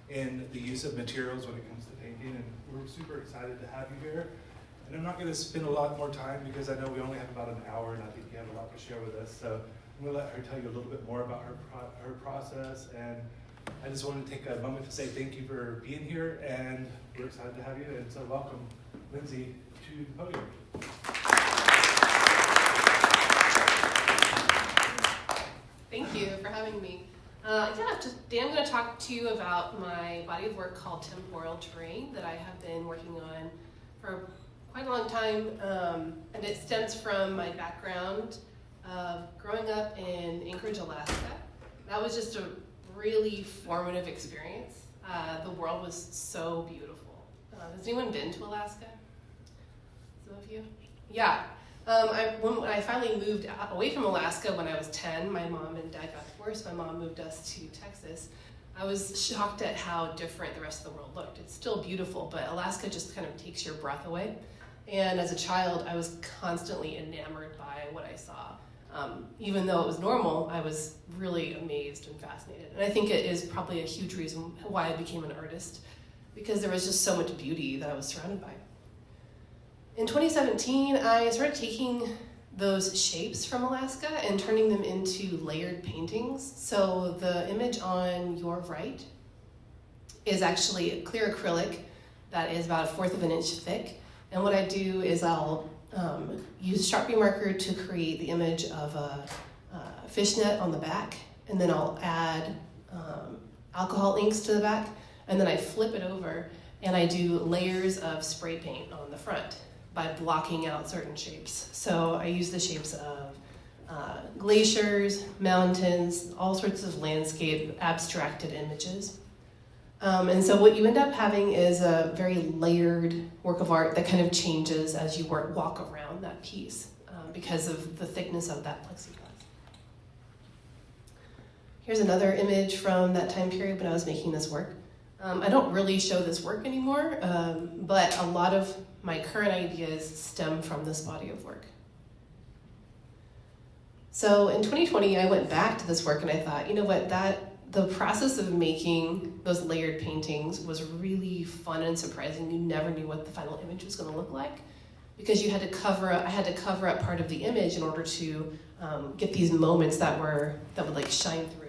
in the use of materials when it comes to painting, and we're super excited to have you here. And I'm not going to spend a lot more time because I know we only have about an hour, and I think you have a lot to share with us. So I'm going to let her tell you a little bit more about her process, and I just want to take a moment to say thank you for being here, and we're excited to have you. And so welcome, Lindsey, to the podium. Thank you for having me. Today I'm going to talk to you about my body of work called Temporal Terrain that I have been working on for quite a long time, and it stems from my background of growing up in Anchorage, Alaska. That was just a really formative experience. The world was so beautiful. Has anyone been to Alaska? Some of you? Yeah. When I finally moved away from Alaska when I was 10, my mom and dad got divorced. My mom moved us to Texas. I was shocked at how different the rest of the world looked. It's still beautiful, but Alaska just kind of takes your breath away. And as a child, I was constantly enamored by what I saw. Even though it was normal, I was really amazed and fascinated. And I think it is probably a huge reason why I became an artist, because there was just so much beauty that I was surrounded by. In 2017, I started taking those shapes from Alaska and turning them into layered paintings. So the image on your right is actually a clear acrylic that is about 1/4 of an inch thick. And what I do is I'll use Sharpie marker to create the image of a fishnet on the back, and then I'll add alcohol inks to the back, and then I flip it over and I do layers of spray paint on the front by blocking out certain shapes. So I use the shapes of glaciers, mountains, all sorts of landscape abstracted images. And so what you end up having is a very layered work of art that kind of changes as you walk around that piece because of the thickness of that plexiglass. Here's another image from that time period when I was making this work. I don't really show this work anymore, but a lot of my current ideas stem from this body of work. So in 2020, I went back to this work and I thought, you know what, the process of making those layered paintings was really fun and surprising. You never knew what the final image was going to look like because I had to cover up part of the image in order to get these moments that would like shine through.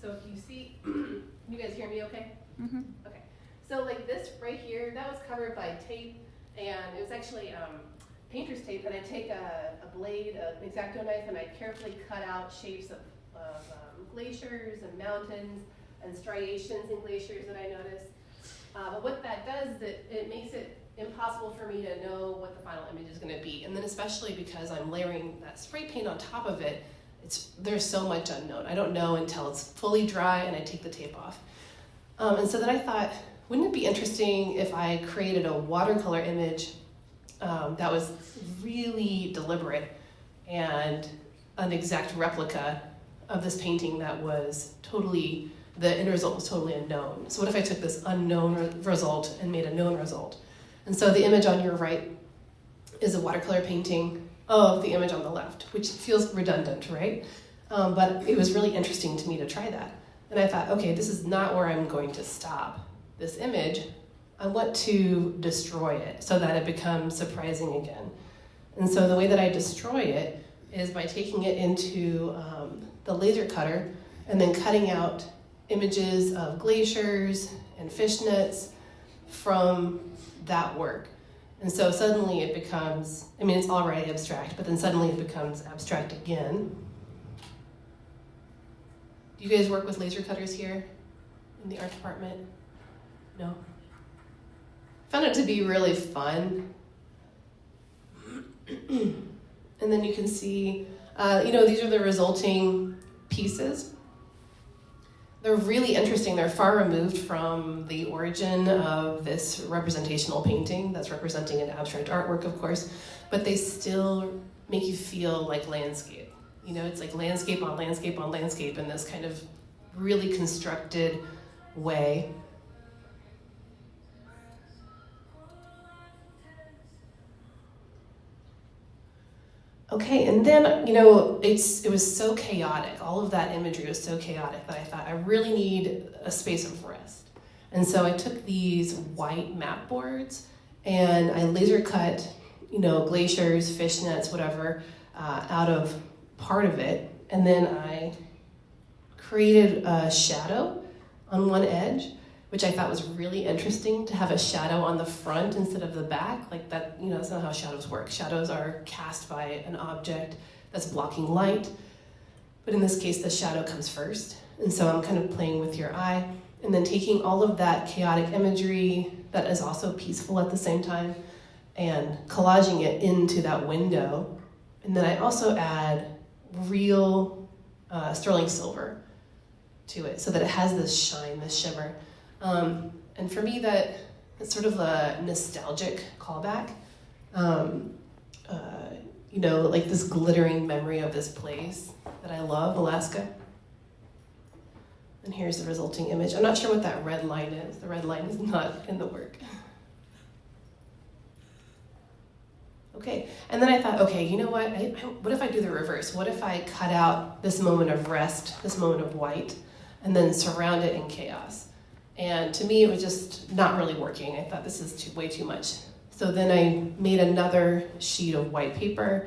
So if you see, you guys hear me okay? Mm-hmm. Okay. So like this right here, that was covered by tape, and it was actually painter's tape, and I take a blade, an X-Acto knife, and I carefully cut out shapes of glaciers and mountains and striations in glaciers that I noticed. But what that does is it makes it impossible for me to know what the final image is going to be. And then especially because I'm layering that spray paint on top of it, there's so much unknown. I don't know until it's fully dry and I take the tape off. And so then I thought, wouldn't it be interesting if I created a watercolor image that was really deliberate and an exact replica of this painting that was the end result was totally unknown. So what if I took this unknown result and made a known result? And so the image on your right is a watercolor painting of the image on the left, which feels redundant, right? But it was really interesting to me to try that. And I thought, okay, this is not where I'm going to stop this image. I want to destroy it so that it becomes surprising again. And so the way that I destroy it is by taking it into the laser cutter and then cutting out images of glaciers and fishnets from that work. And so suddenly it becomes, it's already abstract, but then suddenly it becomes abstract again. Do you guys work with laser cutters here in the art department? No? I found it to be really fun. And then you can see, these are the resulting pieces. They're really interesting. They're far removed from the origin of this representational painting that's representing an abstract artwork, of course, but they still make you feel like landscape. It's like landscape on landscape on landscape in this kind of really constructed way. Okay, and then, it was so chaotic. All of that imagery was so chaotic that I thought I really need a space of rest. And so I took these white map boards and I laser cut, glaciers, fishnets, whatever, out of part of it. And then I created a shadow on one edge, which I thought was really interesting, to have a shadow on the front instead of the back. Like that, that's not how shadows work. Shadows are cast by an object that's blocking light. But in this case, the shadow comes first. And so I'm kind of playing with your eye and then taking all of that chaotic imagery that is also peaceful at the same time and collaging it into that window. And then I also add real sterling silver to it so that it has this shine, this shimmer. And for me, that it's sort of a nostalgic callback. Like this glittering memory of this place that I love, Alaska. And here's the resulting image. I'm not sure what that red line is. The red line is not in the work. Okay, and then I thought, okay, you know what? What if I do the reverse? What if I cut out this moment of rest, this moment of white, and then surround it in chaos? And to me, it was just not really working. I thought this is way too much. So then I made another sheet of white paper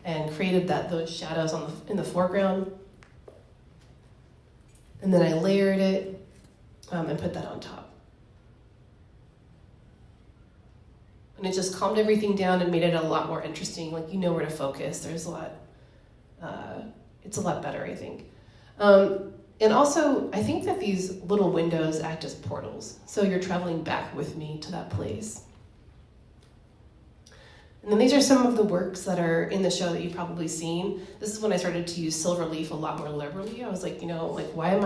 and created those shadows in the foreground. And then I layered it and put that on top. And it just calmed everything down and made it a lot more interesting. Like, you know where to focus. There's a lot, it's a lot better, I think. And also, I think that these little windows act as portals. So you're traveling back with me to that place. And then these are some of the works that are in the show that you've probably seen. This is when I started to use silver leaf a lot more liberally. I was like, why am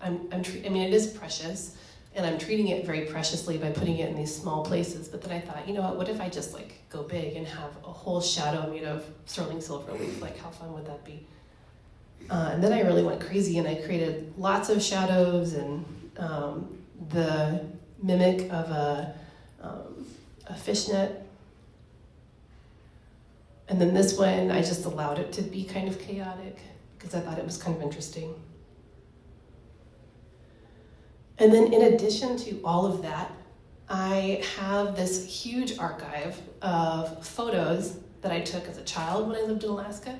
it is precious, and I'm treating it very preciously by putting it in these small places. But then I thought, what if I just go big and have a whole shadow made of sterling silver leaf? Like, how fun would that be? And then I really went crazy and I created lots of shadows and the mimic of a fishnet. And then this one, I just allowed it to be kind of chaotic because I thought it was kind of interesting. And then in addition to all of that, I have this huge archive of photos that I took as a child when I lived in Alaska.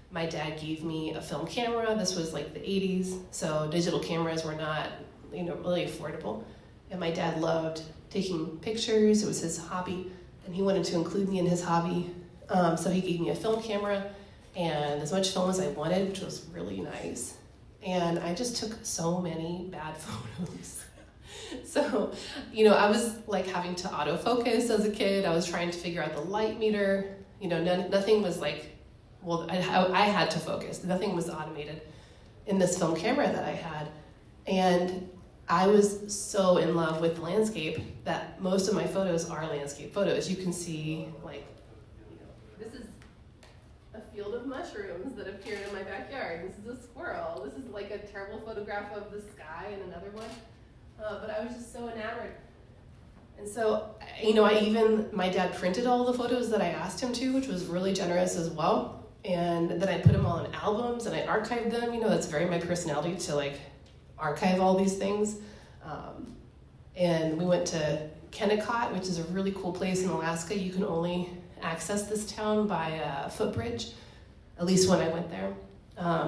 My dad gave me a film camera. This was like the 80s, so digital cameras were not, really affordable. And my dad loved taking pictures. It was his hobby, and he wanted to include me in his hobby. So he gave me a film camera and as much film as I wanted, which was really nice. And I just took so many bad photos. So, I was like having to autofocus as a kid. I was trying to figure out the light meter. Nothing was I had to focus. Nothing was automated in this film camera that I had. And I was so in love with landscape that most of my photos are landscape photos. You can see this is a field of mushrooms that appeared in my backyard. This is a squirrel. This is like a terrible photograph of the sky and another one. But I was just so enamored. And so, my dad printed all the photos that I asked him to, which was really generous as well. And then I put them all in albums and I archived them. That's very my personality to archive all these things. And we went to Kennecott, which is a really cool place in Alaska. You can only access this town by a footbridge, at least when I went there.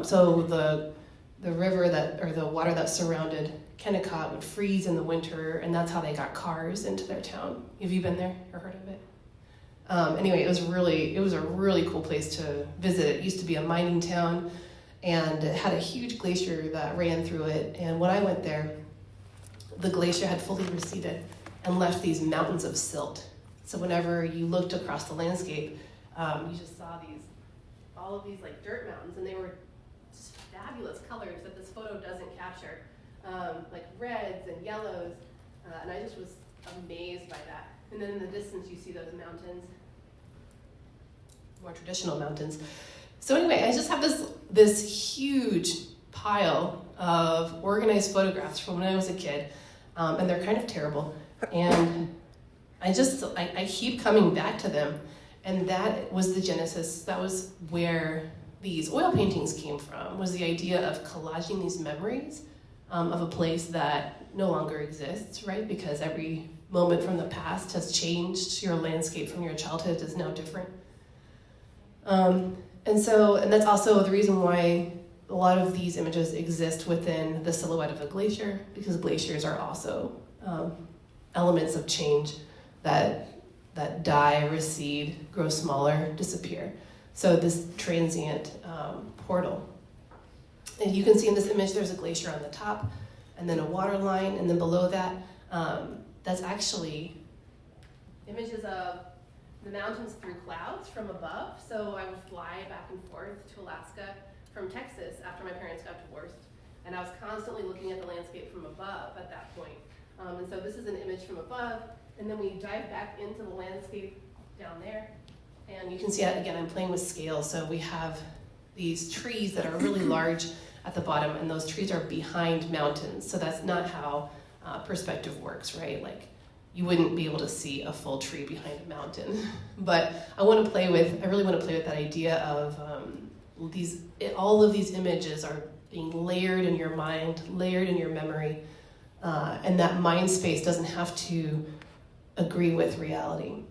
So the river or the water that surrounded Kennecott would freeze in the winter, and that's how they got cars into their town. Have you been there or heard of it? Anyway, it was a really cool place to visit. It used to be a mining town, and it had a huge glacier that ran through it. And when I went there, the glacier had fully receded and left these mountains of silt. So whenever you looked across the landscape, you just saw all of these dirt mountains, and they were just fabulous colors that this photo doesn't capture, like reds and yellows, and I just was amazed by that. And then in the distance, you see those mountains, more traditional mountains. So anyway, I just have this huge pile of organized photographs from when I was a kid, and they're kind of terrible. And I keep coming back to them, and that was the genesis. That was where these oil paintings came from, was the idea of collaging these memories of a place that no longer exists, right? Because every moment from the past has changed. Your landscape from your childhood is now different. And that's also the reason why a lot of these images exist within the silhouette of a glacier, because glaciers are also elements of change that die, recede, grow smaller, disappear. So this transient portal. And you can see in this image there's a glacier on the top, and then a water line, and then below that, that's actually images of the mountains through clouds from above. So I would fly back and forth to Alaska from Texas after my parents got divorced, and I was constantly looking at the landscape from above at that point. And so this is an image from above, and then we dive back into the landscape down there, and you can see that again, I'm playing with scale. So we have these trees that are really large at the bottom, and those trees are behind mountains. So that's not how perspective works, right? Like, you wouldn't be able to see a full tree behind a mountain. But I really want to play with that idea of all of these images are being layered in your mind, layered in your memory, and that mind space doesn't have to agree with reality.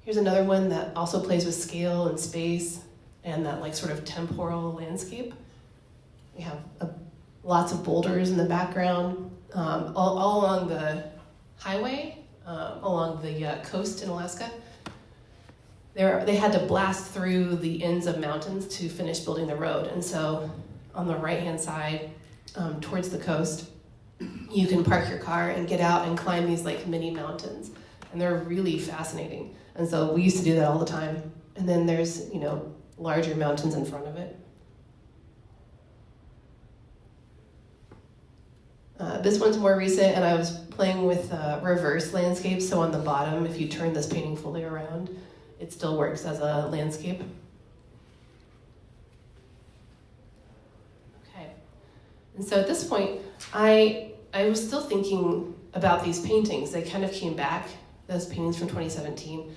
Here's another one that also plays with scale and space and that like sort of temporal landscape. We have lots of boulders in the background, all along the highway, along the coast in Alaska. They had to blast through the ends of mountains to finish building the road. And so on the right-hand side, towards the coast, you can park your car and get out and climb these like mini mountains. And they're really fascinating. And so we used to do that all the time. And then there's, larger mountains in front of it. This one's more recent, and I was playing with reverse landscapes. So on the bottom, if you turn this painting fully around, it still works as a landscape. Okay. And so at this point, I was still thinking about these paintings. They kind of came back, those paintings from 2017.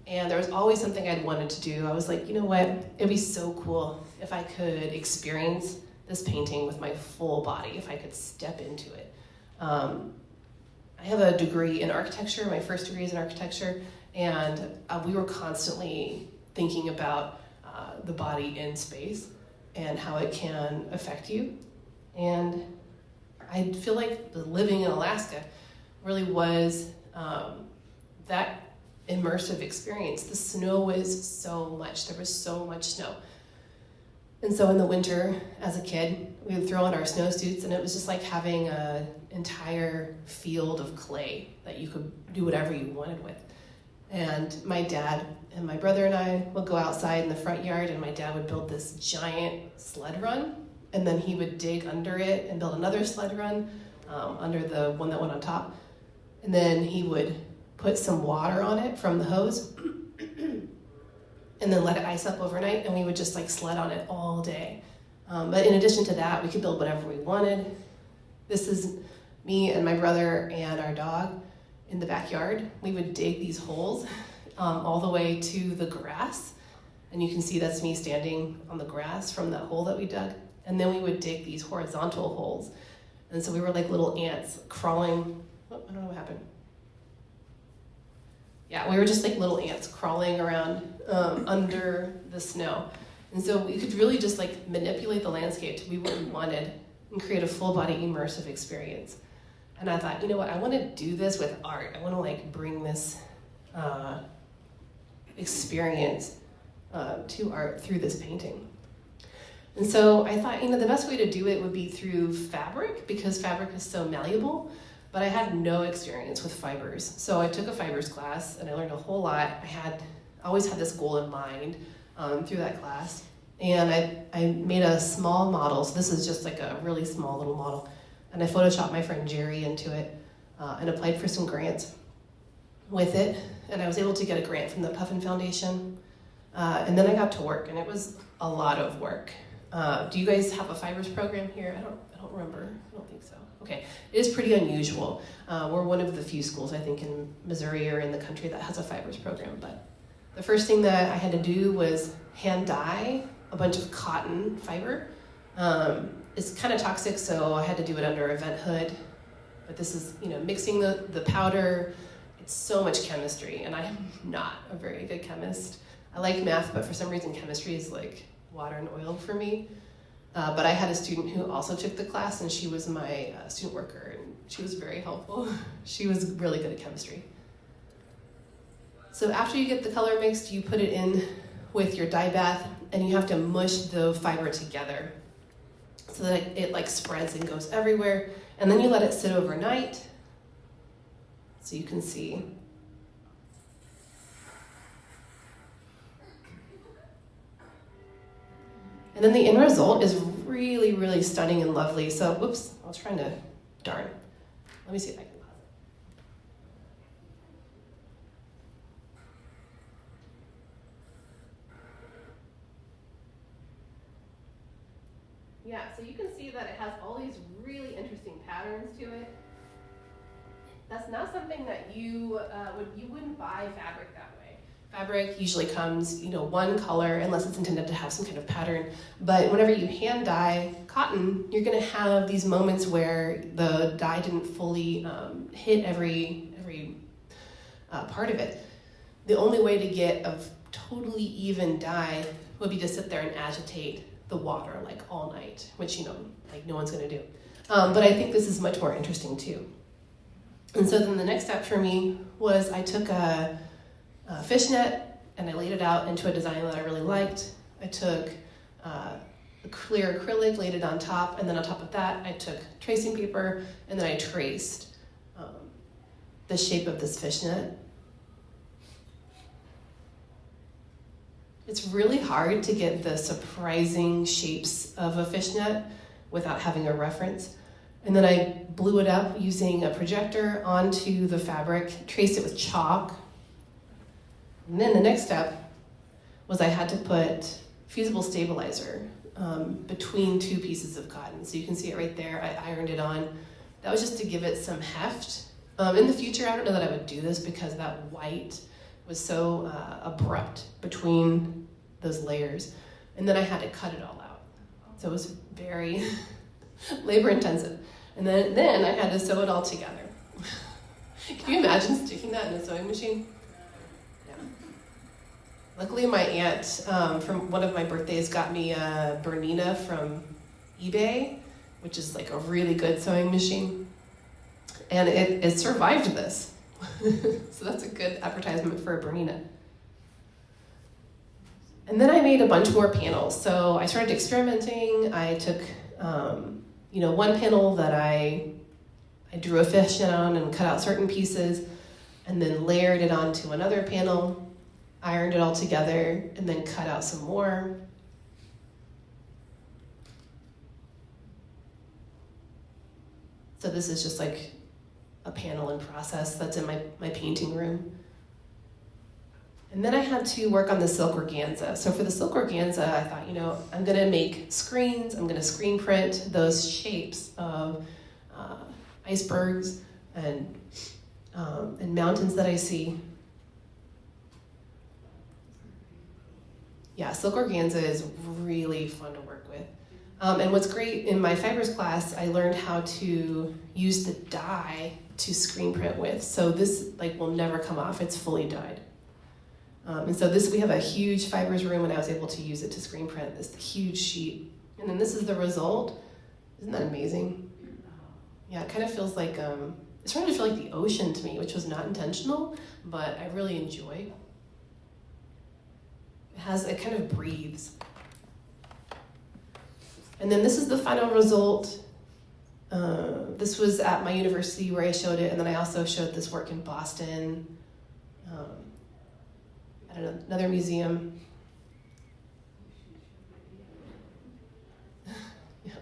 And there was always something I'd wanted to do. I was like, you know what? It'd be so cool if I could experience this painting with my full body, if I could step into it. I have a degree in architecture. My first degree is in architecture. And we were constantly thinking about the body in space and how it can affect you. And I feel like living in Alaska really was that immersive experience. The snow was so much. There was so much snow. And so in the winter, as a kid, we would throw on our snowsuits, and it was just like having an entire field of clay that you could do whatever you wanted with. And my dad and my brother and I would go outside in the front yard, and my dad would build this giant sled run, and then he would dig under it and build another sled run under the one that went on top. And then he would put some water on it from the hose and then let it ice up overnight, and we would just like sled on it all day. But in addition to that, we could build whatever we wanted. This is me and my brother and our dog in the backyard. We would dig these holes all the way to the grass, and you can see that's me standing on the grass from that hole that we dug. And then we would dig these horizontal holes. And so we were like little ants crawling. Oh, I don't know what happened. Yeah, we were just like little ants crawling around under the snow. And so we could really just like manipulate the landscape to be what we wanted and create a full body immersive experience. And I thought, you know what, I want to do this with art. I want to like bring this experience to art through this painting. And so I thought, the best way to do it would be through fabric, because fabric is so malleable. But I had no experience with fibers. So I took a fibers class and I learned a whole lot. I always had this goal in mind through that class. And I made a small model. So this is just like a really small little model. And I photoshopped my friend Jerry into it and applied for some grants with it. And I was able to get a grant from the Puffin Foundation. And then I got to work, and it was a lot of work. Do you guys have a fibers program here? I don't remember. I don't think so. Okay, it is pretty unusual. We're one of the few schools, I think, in Missouri or in the country that has a fibers program. But the first thing that I had to do was hand dye a bunch of cotton fiber. is kind of toxic, so I had to do it under a vent hood. But this is, mixing the powder. It's so much chemistry, and I am not a very good chemist. I like math, but for some reason chemistry is like water and oil for me. But I had a student who also took the class, and she was my student worker, and she was very helpful. She was really good at chemistry. So after you get the color mixed, you put it in with your dye bath, and you have to mush the fiber together so that it like spreads and goes everywhere. And then you let it sit overnight so you can see. And then the end result is really, really stunning and lovely. So, whoops, I was trying to, darn. Let me see if I can pause it. Yeah, so you can see that it has all these really interesting patterns to it. That's not something that you wouldn't buy fabric that way. Fabric usually comes, one color unless it's intended to have some kind of pattern. But whenever you hand dye cotton, you're going to have these moments where the dye didn't fully hit every part of it. The only way to get a totally even dye would be to sit there and agitate the water like all night, which like no one's going to do. But I think this is much more interesting too. And so then the next step for me was I took a fishnet and I laid it out into a design that I really liked. I took a clear acrylic, laid it on top, and then on top of that I took tracing paper and then I traced the shape of this fishnet. It's really hard to get the surprising shapes of a fishnet without having a reference. And then I blew it up using a projector onto the fabric, traced it with chalk. And then the next step was I had to put fusible stabilizer between two pieces of cotton. So you can see it right there. I ironed it on. That was just to give it some heft. In the future, I don't know that I would do this because that white was so abrupt between those layers. And then I had to cut it all out. So it was very labor intensive. And then I had to sew it all together. Can you imagine sticking that in a sewing machine? Yeah. Luckily, my aunt from one of my birthdays got me a Bernina from eBay, which is like a really good sewing machine. And it survived this. So that's a good advertisement for a Bernina. And then I made a bunch more panels. So I started experimenting. I took one panel that I drew a fishnet on and cut out certain pieces, and then layered it onto another panel, ironed it all together, and then cut out some more. So this is just like a panel in process that's in my painting room. And then I had to work on the silk organza. So for the silk organza, I thought, I'm gonna make screens, I'm gonna screen print those shapes of icebergs and mountains that I see. Yeah, silk organza is really fun to work with. And what's great, in my fibers class, I learned how to use the dye to screen print with. So this will never come off, it's fully dyed. And so we have a huge fibers room, and I was able to use it to screen print this huge sheet. And then this is the result. Isn't that amazing? Yeah, it kind of feels like, it's starting to feel like the ocean to me, which was not intentional, but I really enjoy. It kind of breathes. And then this is the final result. This was at my university where I showed it, and then I also showed this work in Boston, at another museum. Yeah.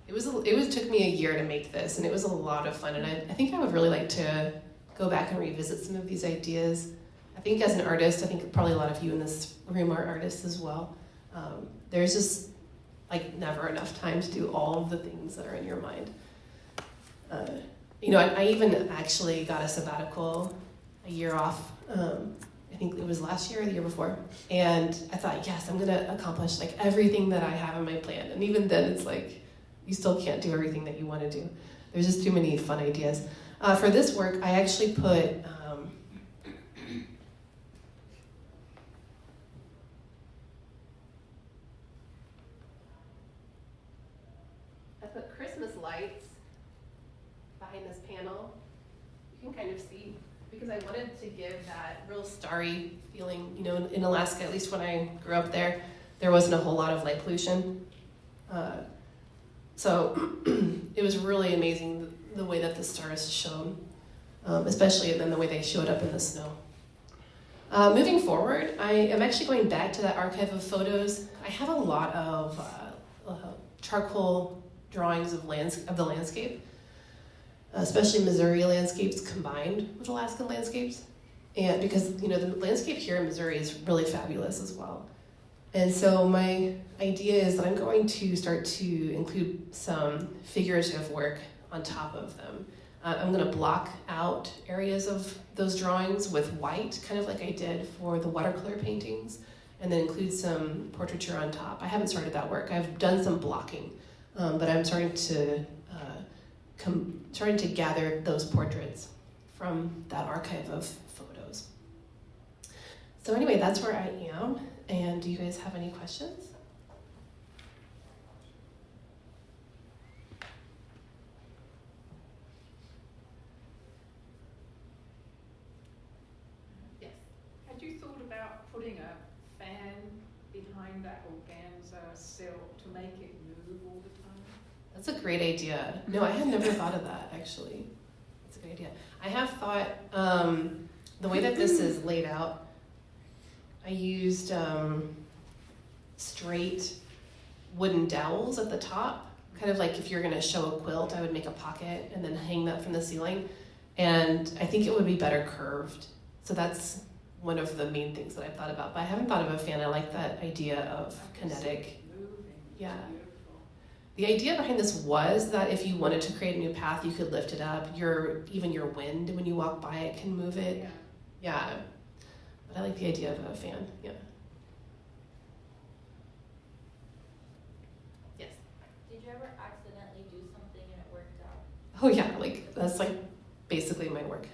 It took me a year to make this, and it was a lot of fun, and I think I would really like to go back and revisit some of these ideas. I think as an artist, I think probably a lot of you in this room are artists as well. There's just never enough time to do all of the things that are in your mind. I even actually got a sabbatical, a year off. I think it was last year or the year before. And I thought, yes, I'm gonna accomplish like everything that I have in my plan. And even then it's like, you still can't do everything that you wanna do. There's just too many fun ideas. For this work, I actually put, Christmas lights behind this panel. You can kind of see, because I wanted to give that real starry feeling. You know, in Alaska, at least when I grew up there wasn't a whole lot of light pollution. So it was really amazing the way that the stars shone, especially then the way they showed up in the snow. Moving forward, I am actually going back to that archive of photos. I have a lot of charcoal drawings of the landscape, especially Missouri landscapes combined with Alaskan landscapes. And because, you know, the landscape here in Missouri is really fabulous as well. And so my idea is that I'm going to start to include some figurative work on top of them. I'm going to block out areas of those drawings with white, kind of like I did for the watercolor paintings, and then include some portraiture on top. I haven't started that work. I've done some blocking, but I'm starting to gather those portraits from that archive of photos. So anyway, that's where I am. And do you guys have any questions? Yes. Had you thought about putting a fan behind that organza silk to make it move all the time? That's a great idea. No, I had never thought of that, actually. That's a good idea. I have thought, the way that this is laid out, I used straight wooden dowels at the top, kind of like if you're gonna show a quilt, I would make a pocket and then hang that from the ceiling. And I think it would be better curved. So that's one of the main things that I've thought about, but I haven't thought of a fan. I like that idea of kinetic. Yeah. The idea behind this was that if you wanted to create a new path, you could lift it up. Even your wind, when you walk by it, can move it. Yeah. But I like the idea of a fan, yeah. Yes? Did you ever accidentally do something and it worked out? Oh yeah, like that's like basically my work.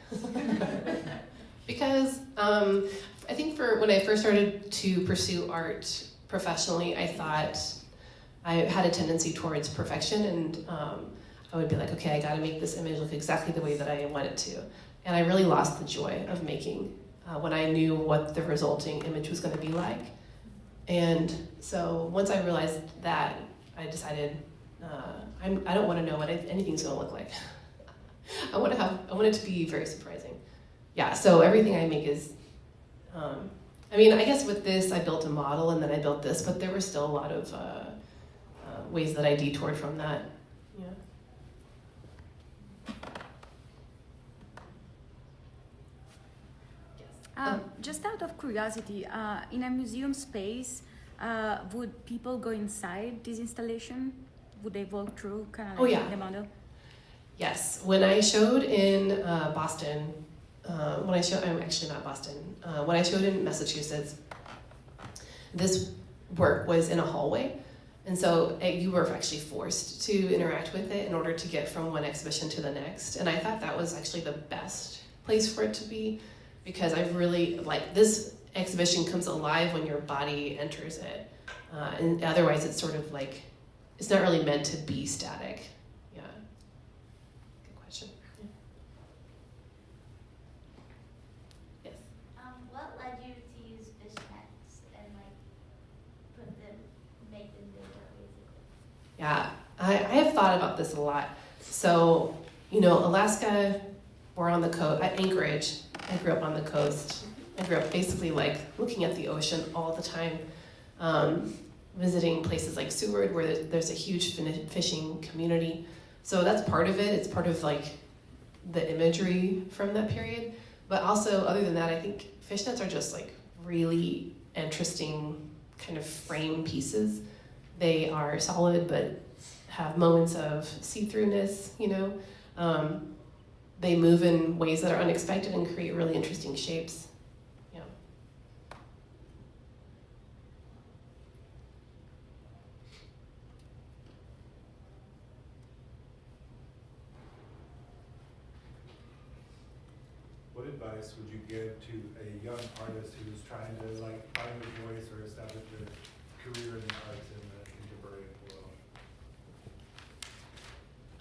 Because I think when I first started to pursue art professionally, I thought I had a tendency towards perfection, and I would be like, okay, I gotta make this image look exactly the way that I want it to. And I really lost the joy of making when I knew what the resulting image was gonna be like. And so once I realized that, I decided I don't wanna know what anything's gonna look like. I want it to be very surprising. Yeah, so everything I make is, I mean, I guess with this, I built a model and then I built this, but there were still a lot of ways that I detoured from that. Yeah. Yes. Just out of curiosity, in a museum space, would people go inside this installation? Would they walk through kind of like the model? Yes. When I showed in Boston, I'm actually not Boston. When I showed in Massachusetts, this work was in a hallway. And so you were actually forced to interact with it in order to get from one exhibition to the next. And I thought that was actually the best place for it to be, because I really, like, this exhibition comes alive when your body enters it. And otherwise it's sort of like, it's not really meant to be static. Yeah. Good question. Yeah. Yes. What led you to use fishnets and make them bigger, basically? Yeah, I have thought about this a lot. So, you know, Alaska, we're on the coast, at Anchorage, I grew up on the coast. I grew up basically like looking at the ocean all the time, visiting places like Seward where there's a huge fishing community. So that's part of it. It's part of like the imagery from that period. But also, other than that, I think fishnets are just like really interesting kind of frame pieces. They are solid, but have moments of see-throughness, you know. They move in ways that are unexpected and create really interesting shapes. Yeah. advice would you give to a young artist who's trying to like find their voice or establish their career in the arts in the contemporary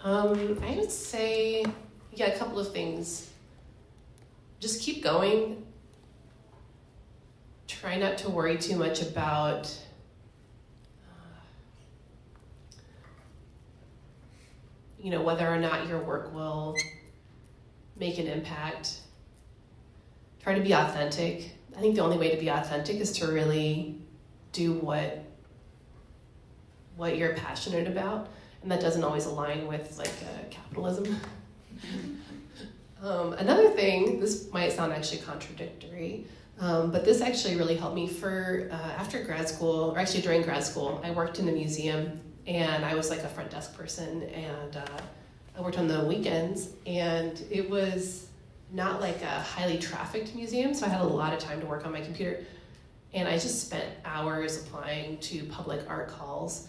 world? I would say, yeah, a couple of things. Just keep going. Try not to worry too much about whether or not your work will make an impact. Try to be authentic. I think the only way to be authentic is to really do what you're passionate about, and that doesn't always align with capitalism. Another thing, this might sound actually contradictory, but this actually really helped me after grad school, or actually during grad school. I worked in a museum, and I was like a front desk person, and I worked on the weekends, and it was not like a highly trafficked museum, so I had a lot of time to work on my computer, and I just spent hours applying to public art calls,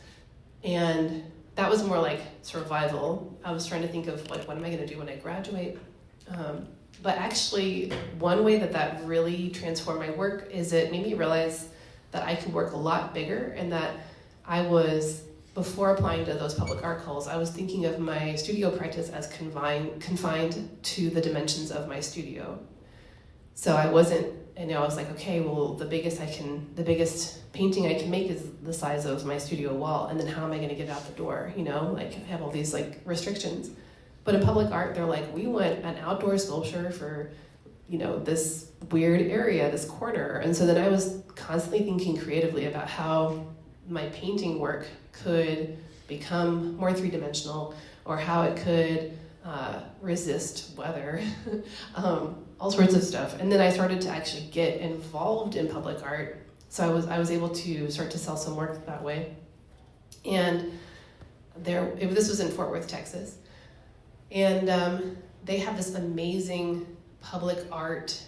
and that was more like survival. I was trying to think of what am I going to do when I graduate. But actually, one way that really transformed my work is it made me realize that I could work a lot bigger, and that before applying to those public art calls, I was thinking of my studio practice as confined to the dimensions of my studio. So I wasn't, I was like, okay, well, the biggest painting I can make is the size of my studio wall, and then how am I going to get it out the door? I have all these restrictions. But in public art, they're like, we want an outdoor sculpture for, this weird area, this corner. And so then I was constantly thinking creatively about how my painting work could become more three-dimensional, or how it could resist weather, all sorts of stuff. And then I started to actually get involved in public art. So I was able to start to sell some work that way. And this was in Fort Worth, Texas. And they have this amazing public art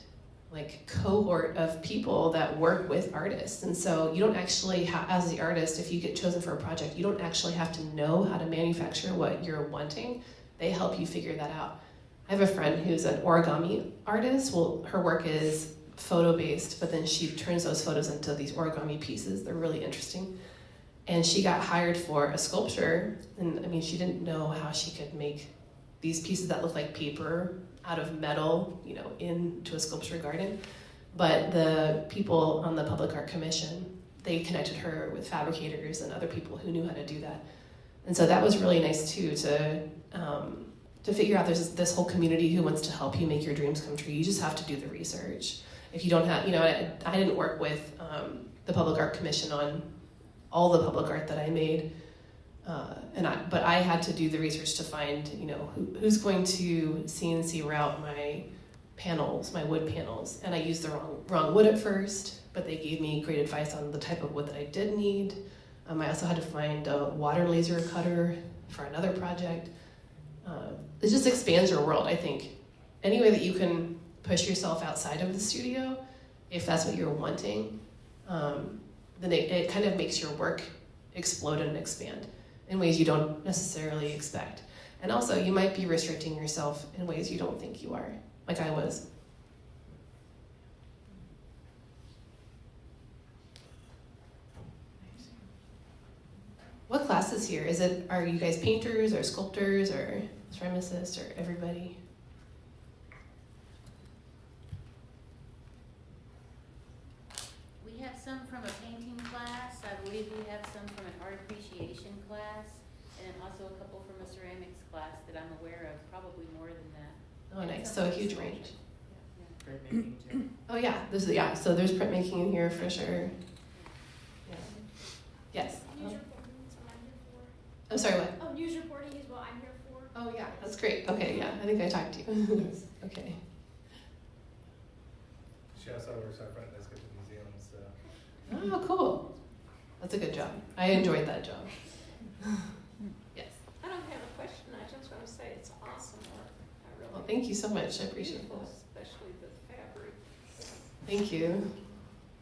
cohort of people that work with artists. And so you don't actually as the artist, if you get chosen for a project, you don't actually have to know how to manufacture what you're wanting. They help you figure that out. I have a friend who's an origami artist. Well, her work is photo-based, but then she turns those photos into these origami pieces. They're really interesting. And she got hired for a sculpture, and she didn't know how she could make these pieces that look like paper out of metal, into a sculpture garden. But the people on the Public Art Commission, they connected her with fabricators and other people who knew how to do that. And so that was really nice too, to figure out there's this whole community who wants to help you make your dreams come true. You just have to do the research. If you don't have, I didn't work with the Public Art Commission on all the public art that I made. But I had to do the research to find, who's going to CNC route my panels, my wood panels. And I used the wrong wood at first, but they gave me great advice on the type of wood that I did need. I also had to find a water laser cutter for another project. It just expands your world, I think. Any way that you can push yourself outside of the studio, if that's what you're wanting, then it kind of makes your work explode and expand in ways you don't necessarily expect. And also, you might be restricting yourself in ways you don't think you are, like I was. What class is here? Are you guys painters or sculptors or ceramicists or everybody? We have some from a painting class. I believe we have some from an art appreciation class, and also a couple from a ceramics class that I'm aware of, probably more than that. Oh, nice. So a huge range. Printmaking too. Oh yeah, so there's printmaking in here for sure. Yeah. Yes. News reporting is what I'm here for. I'm sorry, what? Oh, news reporting is what I'm here for. Oh yeah, that's great. Okay, yeah, I think I talked to you. Okay. She also works our front desk at the museum, so. Oh, cool. That's a good job. I enjoyed that job. Yes. I don't have a question, I just want to say it's awesome work. I really. Well, thank you so much. I appreciate Beautiful, that. especially the fabric. Thank you.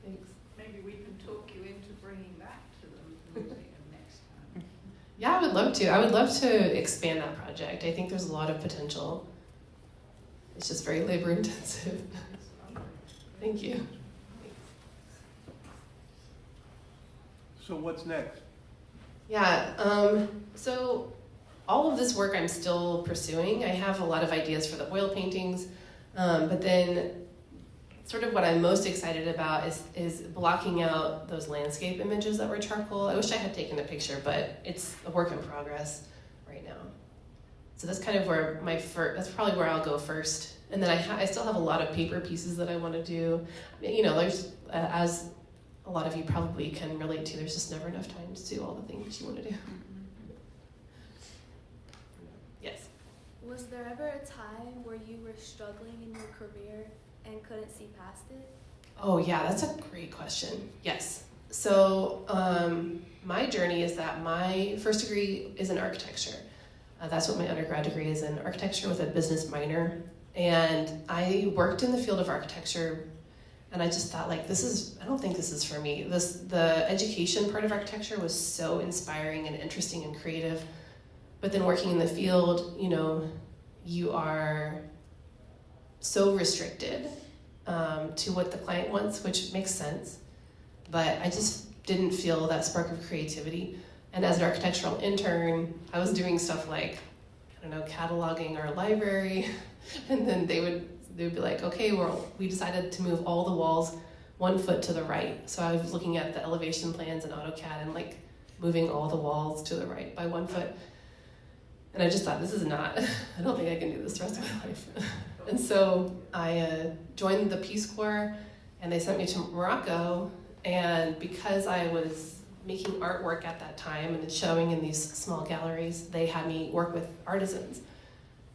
Thanks. Maybe we can talk you into bringing that to the museum next time. Yeah, I would love to. I would love to expand that project. I think there's a lot of potential. it's just very labor intensive. Thank you. So what's next? Yeah, so all of this work I'm still pursuing. I have a lot of ideas for the oil paintings, but then sort of what I'm most excited about is blocking out those landscape images that were charcoal. I wish I had taken a picture, but it's a work in progress right now. So that's kind of where that's probably where I'll go first. And then I still have a lot of paper pieces that I want to do. You know, there's, as a lot of you probably can relate to, there's just never enough time to do all the things you want to do. Yes? Was there ever a time where you were struggling in your career and couldn't see past it? Oh yeah, that's a great question. Yes. So my journey is that my first degree is in architecture. That's what my undergrad degree is in, architecture with a business minor. And I worked in the field of architecture, and I just thought, like, I don't think this is for me. The education part of architecture was so inspiring and interesting and creative. But then working in the field, you know, you are so restricted to what the client wants, which makes sense. But I just didn't feel that spark of creativity. And as an architectural intern, I was doing stuff like, I don't know, cataloging our library. And then they would be like, okay, we decided to move all the walls 1 foot to the right. So I was looking at the elevation plans in AutoCAD and like moving all the walls to the right by 1 foot. And I just thought, this is not, I don't think I can do this the rest of my life. And so I joined the Peace Corps, and they sent me to Morocco. And because I was making artwork at that time and showing in these small galleries, they had me work with artisans.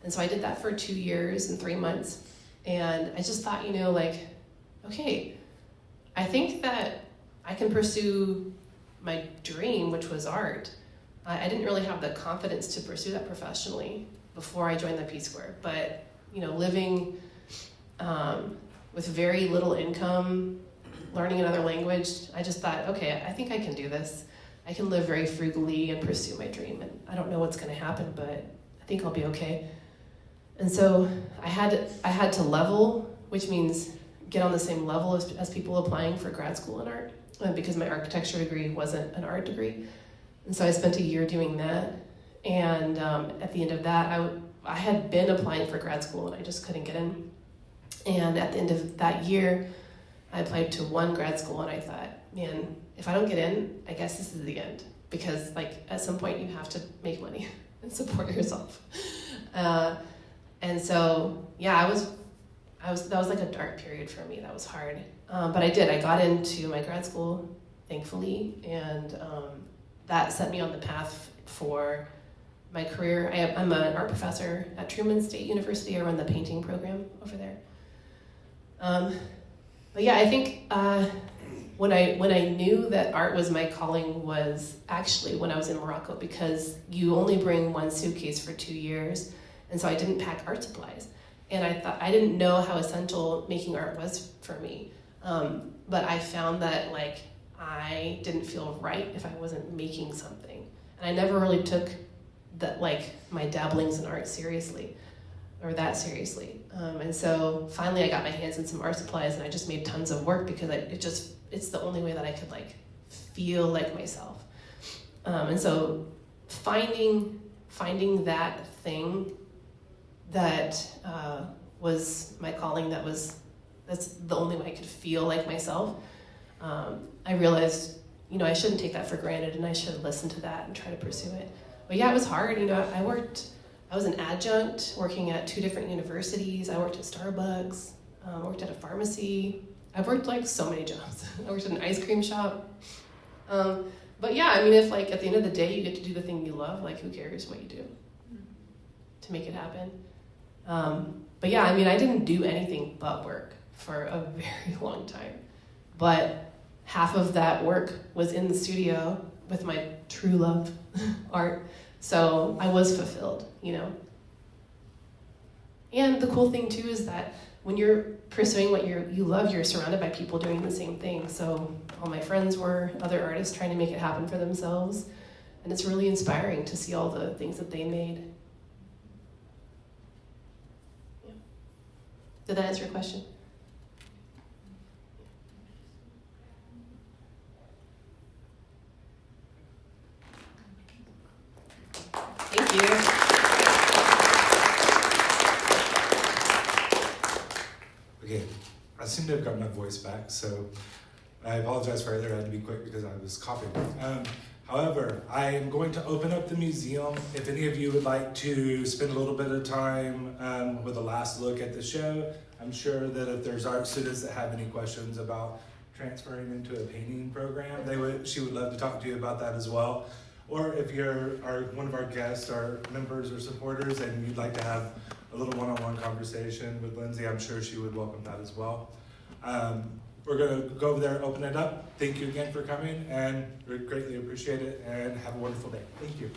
And so I did that for 2 years and 3 months. And I just thought, you know, like, okay, I think that I can pursue my dream, which was art. I didn't really have the confidence to pursue that professionally before I joined the Peace Corps. But, you know, living with very little income, learning another language, I just thought, okay, I think I can do this. I can live very frugally and pursue my dream. And I don't know what's going to happen, but I think I'll be okay. And so I had to level, which means get on the same level as people applying for grad school in art, because my architecture degree wasn't an art degree. And so I spent a year doing that. And at the end of that, I had been applying for grad school and I just couldn't get in. And at the end of that year, I applied to one grad school and I thought, man, if I don't get in, I guess this is the end. Because like at some point you have to make money and support yourself. And so, yeah, that was like a dark period for me. That was hard. But I got into my grad school, thankfully, and that set me on the path for my career. I'm an art professor at Truman State University. I run the painting program over there. But yeah, I think when I knew that art was my calling was actually when I was in Morocco, because you only bring one suitcase for 2 years. And so I didn't pack art supplies. And I thought, I didn't know how essential making art was for me. But I found that like I didn't feel right if I wasn't making something. And I never really took that, like, my dabblings in art seriously, or that seriously. And so finally I got my hands in some art supplies and I just made tons of work because it's the only way that I could like feel like myself. And so finding that thing that was my calling, that's the only way I could feel like myself. I realized, you know, I shouldn't take that for granted and I should listen to that and try to pursue it. But yeah, it was hard. You know, I was an adjunct working at 2 different universities. I worked at Starbucks, worked at a pharmacy. I've worked like so many jobs. I worked at an ice cream shop. But yeah, I mean, if like at the end of the day you get to do the thing you love, like who cares what you do to make it happen? But yeah, I mean, I didn't do anything but work for a very long time. But half of that work was in the studio with my true love, art. So I was fulfilled, you know. And the cool thing too is that when you're pursuing what you love, you're surrounded by people doing the same thing. So all my friends were other artists trying to make it happen for themselves. And it's really inspiring to see all the things that they made. Yeah. Did that answer your question? Thank you. Okay, I seem to have got my voice back, so I apologize for earlier. I had to be quick because I was coughing. However, I am going to open up the museum. If any of you would like to spend a little bit of time with a last look at the show, I'm sure that if there's art students that have any questions about transferring into a painting program, she would love to talk to you about that as well. Or if you're one of our guests, our members or supporters, and you'd like to have a little one-on-one conversation with Lindsey, I'm sure she would welcome that as well. We're going to go over there and open it up. Thank you again for coming, and we greatly appreciate it, and have a wonderful day. Thank you.